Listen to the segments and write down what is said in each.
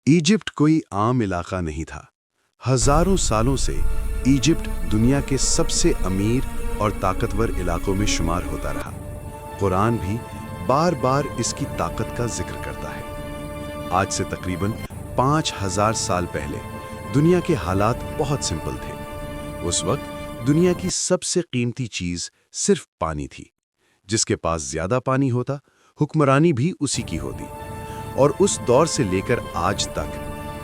Egypt کوئی عام علاقہ نہیں تھا۔ ہزاروں سالوں سے ایجپٹ دنیا کے سب سے امیر اور طاقتور علاقوں میں شمار ہوتا رہا۔ قرآن بھی بار بار اس کی طاقت کا ذکر کرتا ہے۔ آج سے تقریباً 5000 سال پہلے دنیا کے حالات بہت سمپل تھے۔ اس وقت دنیا کی سب سے قیمتی چیز صرف پانی تھی۔ جس کے پاس زیادہ پانی ہوتا، حکمرانی بھی اسی کی ہوتی۔ اور اس دور سے لے کر آج تک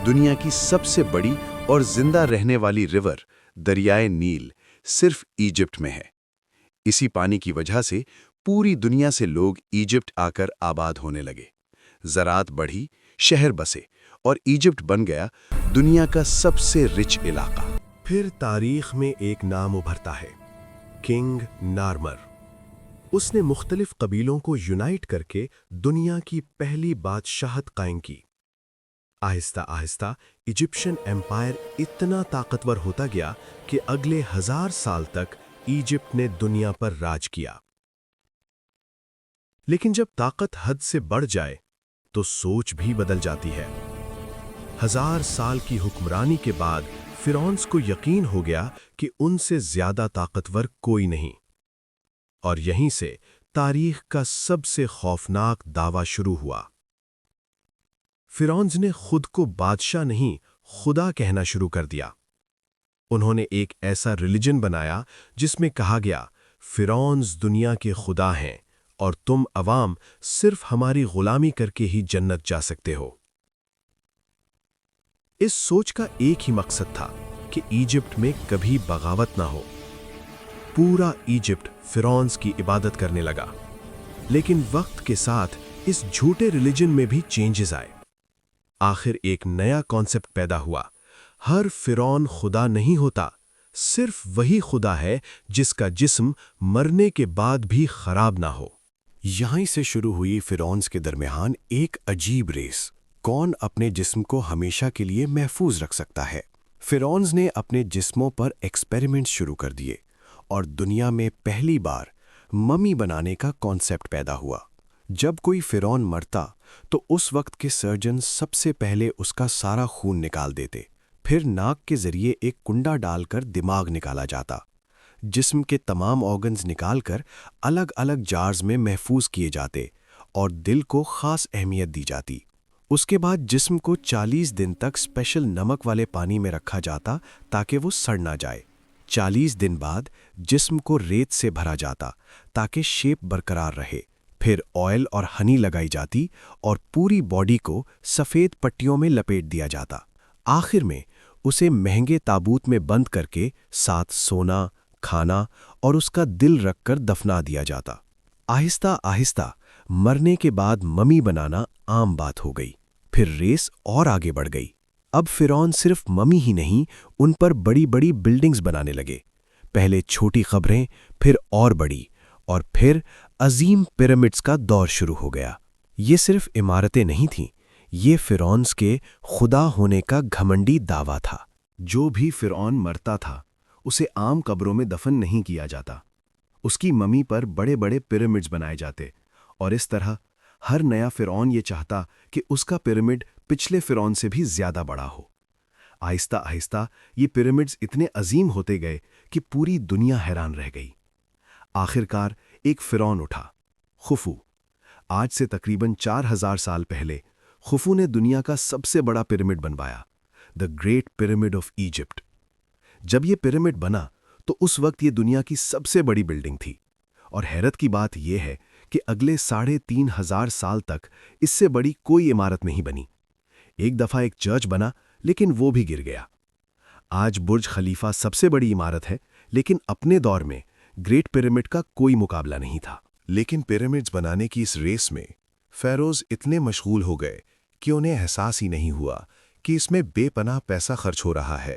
دنیا کی سب سے بڑی اور زندہ رہنے والی ریور دریائے نیل صرف ایجپٹ میں ہے۔ اسی پانی کی وجہ سے پوری دنیا سے لوگ ایجپٹ آ کر آباد ہونے لگے۔ زراعت بڑھی، شہر بسے، اور ایجپٹ بن گیا دنیا کا سب سے رچ علاقہ۔ پھر تاریخ میں ایک نام ابھرتا ہے، کنگ نارمر۔ اس نے مختلف قبیلوں کو یونائٹ کر کے دنیا کی پہلی بادشاہت قائم کی۔ آہستہ آہستہ ایجپشن ایمپائر اتنا طاقتور ہوتا گیا کہ اگلے 1000 سال تک ایجپٹ نے دنیا پر راج کیا۔ لیکن جب طاقت حد سے بڑھ جائے تو سوچ بھی بدل جاتی ہے۔ 1000 سال کی حکمرانی کے بعد فرعونز کو یقین ہو گیا کہ ان سے زیادہ طاقتور کوئی نہیں۔ اور یہیں سے تاریخ کا سب سے خوفناک دعویٰ شروع ہوا۔ فرعونز نے خود کو بادشاہ نہیں، خدا کہنا شروع کر دیا۔ انہوں نے ایک ایسا ریلیجن بنایا جس میں کہا گیا، فرعونز دنیا کے خدا ہیں اور تم عوام صرف ہماری غلامی کر کے ہی جنت جا سکتے ہو۔ اس سوچ کا ایک ہی مقصد تھا کہ ایجپٹ میں کبھی بغاوت نہ ہو۔ پورا ایجپٹ فرعونز کی عبادت کرنے لگا۔ لیکن وقت کے ساتھ اس جھوٹے ریلیجن میں بھی چینجز آئے۔ آخر ایک نیا کانسیپٹ پیدا ہوا، ہر فرعون خدا نہیں ہوتا، صرف وہی خدا ہے جس کا جسم مرنے کے بعد بھی خراب نہ ہو۔ یہیں سے شروع ہوئی فرعونز کے درمیان ایک عجیب ریس، کون اپنے جسم کو ہمیشہ کے لیے محفوظ رکھ سکتا ہے۔ فرعونز نے اپنے جسموں پر ایکسپیریمنٹ شروع کر دیے اور دنیا میں پہلی بار ممی بنانے کا کانسیپٹ پیدا ہوا۔ جب کوئی فرعون مرتا تو اس وقت کے سرجن سب سے پہلے اس کا سارا خون نکال دیتے، پھر ناک کے ذریعے ایک کنڈا ڈال کر دماغ نکالا جاتا۔ جسم کے تمام آرگنز نکال کر الگ الگ جارز میں محفوظ کیے جاتے اور دل کو خاص اہمیت دی جاتی۔ اس کے بعد جسم کو 40 دن تک اسپیشل نمک والے پانی میں رکھا جاتا تاکہ وہ سڑ نہ جائے۔ 40 دن بعد جسم کو ریت سے بھرا جاتا تاکہ شیپ برقرار رہے، پھر آئل اور ہنی لگائی جاتی اور پوری باڈی کو سفید پٹیوں میں لپیٹ دیا جاتا۔ آخر میں اسے مہنگے تابوت میں بند کر کے ساتھ سونا، کھانا اور اس کا دل رکھ کر دفنا دیا جاتا۔ آہستہ آہستہ مرنے کے بعد ممی بنانا عام بات ہو گئی، پھر ریس اور آگے بڑھ گئی۔ اب فرعون صرف ممی ہی نہیں، ان پر بڑی بڑی بلڈنگز بنانے لگے۔ پہلے چھوٹی قبریں، پھر اور بڑی، اور پھر عظیم پیرامڈز کا دور شروع ہو گیا۔ یہ صرف عمارتیں نہیں تھیں، یہ فرعونز کے خدا ہونے کا گھمنڈی دعویٰ تھا۔ جو بھی فرعون مرتا تھا اسے عام قبروں میں دفن نہیں کیا جاتا، اس کی ممی پر بڑے بڑے پیرامڈز بنائے جاتے، اور اس طرح ہر نیا فرعون یہ چاہتا کہ اس کا پیرامڈ پچھلے فرعون سے بھی زیادہ بڑا ہو۔ آہستہ آہستہ یہ پیرامڈز اتنے عظیم ہوتے گئے کہ پوری دنیا حیران رہ گئی۔ آخرکار ایک فرعون اٹھا، خوفو۔ آج سے تقریباً 4000 سال پہلے خوفو نے دنیا کا سب سے بڑا پیرامڈ بنوایا، the great pyramid of Egypt. جب یہ پیرامڈ بنا تو اس وقت یہ دنیا کی سب سے بڑی بلڈنگ تھی، اور حیرت کی بات یہ ہے کہ اگلے 3500 سال تک اس سے بڑی کوئی عمارت نہیں بنی۔ ایک دفعہ ایک چرچ بنا، لیکن وہ بھی گر گیا۔ آج برج خلیفہ سب سے بڑی عمارت ہے، لیکن اپنے دور میں گریٹ پیرامڈ کا کوئی مقابلہ نہیں تھا۔ لیکن پیرامڈز بنانے کی اس ریس میں فیروز اتنے مشغول ہو گئے کہ انہیں احساس ہی نہیں ہوا کہ اس میں بے پناہ پیسہ خرچ ہو رہا ہے۔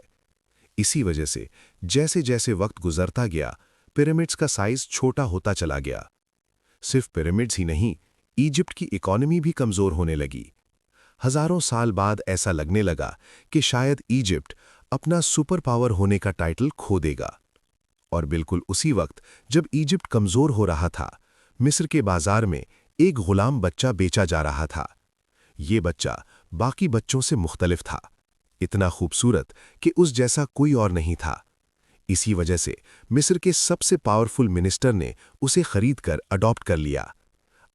اسی وجہ سے جیسے جیسے وقت گزرتا گیا، پیرامڈز کا سائز چھوٹا ہوتا چلا گیا۔ صرف پیرامڈز ہی نہیں، ایجپٹ کی اکانومی بھی کمزور ہونے لگی۔ ہزاروں سال بعد ایسا لگنے لگا کہ شاید ایجپٹ اپنا سپر پاور ہونے کا ٹائٹل کھو دے گا۔ اور بالکل اسی وقت جب ایجپٹ کمزور ہو رہا تھا، مصر کے بازار میں ایک غلام بچہ بیچا جا رہا تھا۔ یہ بچہ باقی بچوں سے مختلف تھا، اتنا خوبصورت کہ اس جیسا کوئی اور نہیں تھا۔ اسی وجہ سے مصر کے سب سے پاورفل منسٹر نے اسے خرید کر اڈاپٹ کر لیا۔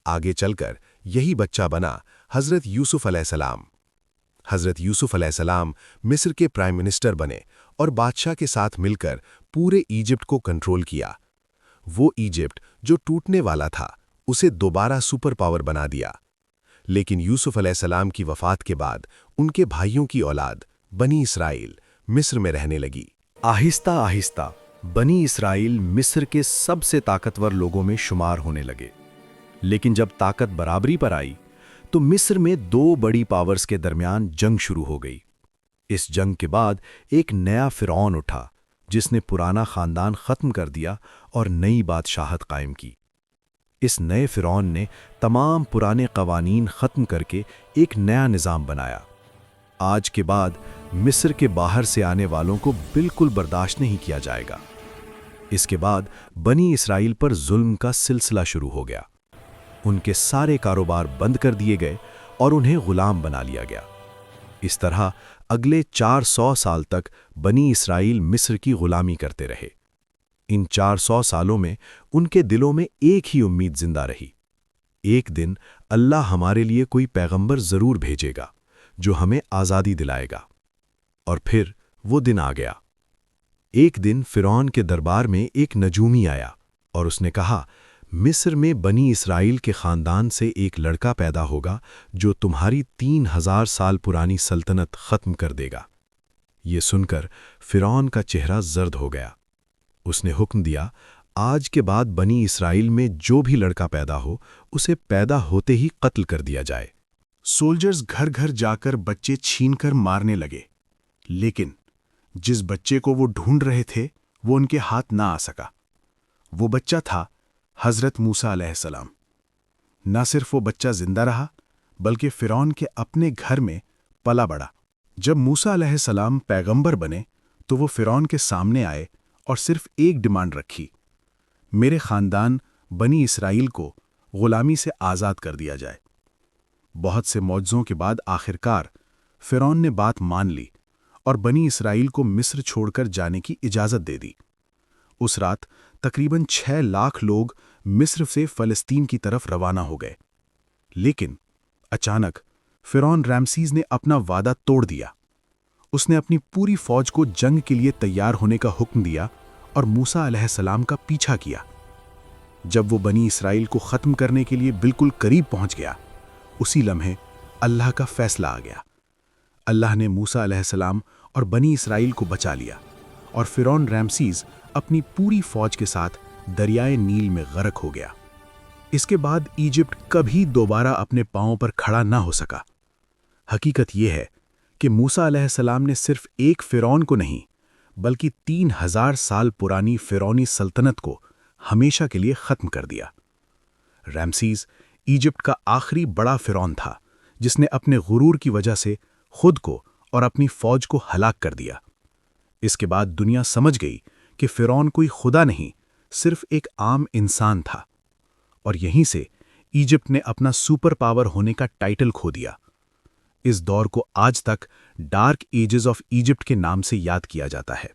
آگے چل کر یہی بچہ بنا حضرت یوسف علیہ السلام۔ حضرت یوسف علیہ السلام مصر کے پرائم منسٹر بنے اور بادشاہ کے ساتھ مل کر پورے ایجپٹ کو کنٹرول کیا۔ وہ ایجپٹ جو ٹوٹنے والا تھا اسے دوبارہ سپر پاور بنا دیا۔ لیکن یوسف علیہ السلام کی وفات کے بعد ان کے بھائیوں کی اولاد بنی اسرائیل مصر میں رہنے لگی۔ آہستہ آہستہ بنی اسرائیل مصر کے سب سے طاقتور لوگوں میں شمار ہونے لگے، لیکن جب طاقت برابری پر آئی تو مصر میں دو بڑی پاورز کے درمیان جنگ شروع ہو گئی۔ اس جنگ کے بعد ایک نیا فرعون اٹھا جس نے پرانا خاندان ختم کر دیا اور نئی بادشاہت قائم کی۔ اس نئے فرعون نے تمام پرانے قوانین ختم کر کے ایک نیا نظام بنایا۔ آج کے بعد مصر کے باہر سے آنے والوں کو بالکل برداشت نہیں کیا جائے گا۔ اس کے بعد بنی اسرائیل پر ظلم کا سلسلہ شروع ہو گیا۔ ان کے سارے کاروبار بند کر دیے گئے اور انہیں غلام بنا لیا گیا۔ اس طرح اگلے 400 سال تک بنی اسرائیل مصر کی غلامی کرتے رہے۔ ان 400 سالوں میں ان کے دلوں میں ایک ہی امید زندہ رہی، ایک دن اللہ ہمارے لیے کوئی پیغمبر ضرور بھیجے گا جو ہمیں آزادی دلائے گا۔ اور پھر وہ دن آ گیا۔ ایک دن فرعون کے دربار میں ایک نجومی آیا اور اس نے کہا، مصر میں بنی اسرائیل کے خاندان سے ایک لڑکا پیدا ہوگا جو تمہاری 3000 سال پرانی سلطنت ختم کر دے گا۔ یہ سن کر فرعون کا چہرہ زرد ہو گیا۔ اس نے حکم دیا، آج کے بعد بنی اسرائیل میں جو بھی لڑکا پیدا ہو اسے پیدا ہوتے ہی قتل کر دیا جائے۔ سولجرز گھر گھر جا کر بچے چھین کر مارنے لگے، لیکن جس بچے کو وہ ڈھونڈ رہے تھے وہ ان کے ہاتھ نہ آ سکا۔ وہ بچہ تھا حضرت موسیٰ علیہ السلام۔ نہ صرف وہ بچہ زندہ رہا بلکہ فرعون کے اپنے گھر میں پلا بڑھا۔ جب موسیٰ علیہ السلام پیغمبر بنے تو وہ فرعون کے سامنے آئے اور صرف ایک ڈیمانڈ رکھی، میرے خاندان بنی اسرائیل کو غلامی سے آزاد کر دیا جائے۔ بہت سے معجزوں کے بعد آخرکار فرعون نے بات مان لی اور بنی اسرائیل کو مصر چھوڑ کر جانے کی اجازت دے دی۔ اس رات تقریباً 6 لاکھ لوگ مصر سے فلسطین کی طرف روانہ ہو گئے۔ لیکن اچانک فرعون رامسیس نے اپنا وعدہ توڑ دیا۔ اس نے اپنی پوری فوج کو جنگ کے لیے تیار ہونے کا حکم دیا اور موسیٰ علیہ السلام کا پیچھا کیا۔ جب وہ بنی اسرائیل کو ختم کرنے کے لیے بالکل قریب پہنچ گیا، اسی لمحے اللہ کا فیصلہ آ گیا۔ اللہ نے موسیٰ علیہ السلام اور بنی اسرائیل کو بچا لیا اور فرعون رامسیس اپنی پوری فوج کے ساتھ دریائے نیل میں غرق ہو گیا۔ اس کے بعد ایجپٹ کبھی دوبارہ اپنے پاؤں پر کھڑا نہ ہو سکا۔ حقیقت یہ ہے کہ موسیٰ علیہ السلام نے صرف ایک فرعون کو نہیں بلکہ 3000 سال پرانی فرعونی سلطنت کو ہمیشہ کے لیے ختم کر دیا۔ رامسیس ایجپٹ کا آخری بڑا فرعون تھا جس نے اپنے غرور کی وجہ سے خود کو اور اپنی فوج کو ہلاک کر دیا۔ اس کے بعد دنیا سمجھ گئی کہ فرعون کوئی خدا نہیں، صرف ایک عام انسان تھا، اور یہیں سے ایجپٹ نے اپنا سپر پاور ہونے کا ٹائٹل کھو دیا۔ اس دور کو آج تک ڈارک ایجز آف ایجپٹ کے نام سے یاد کیا جاتا ہے۔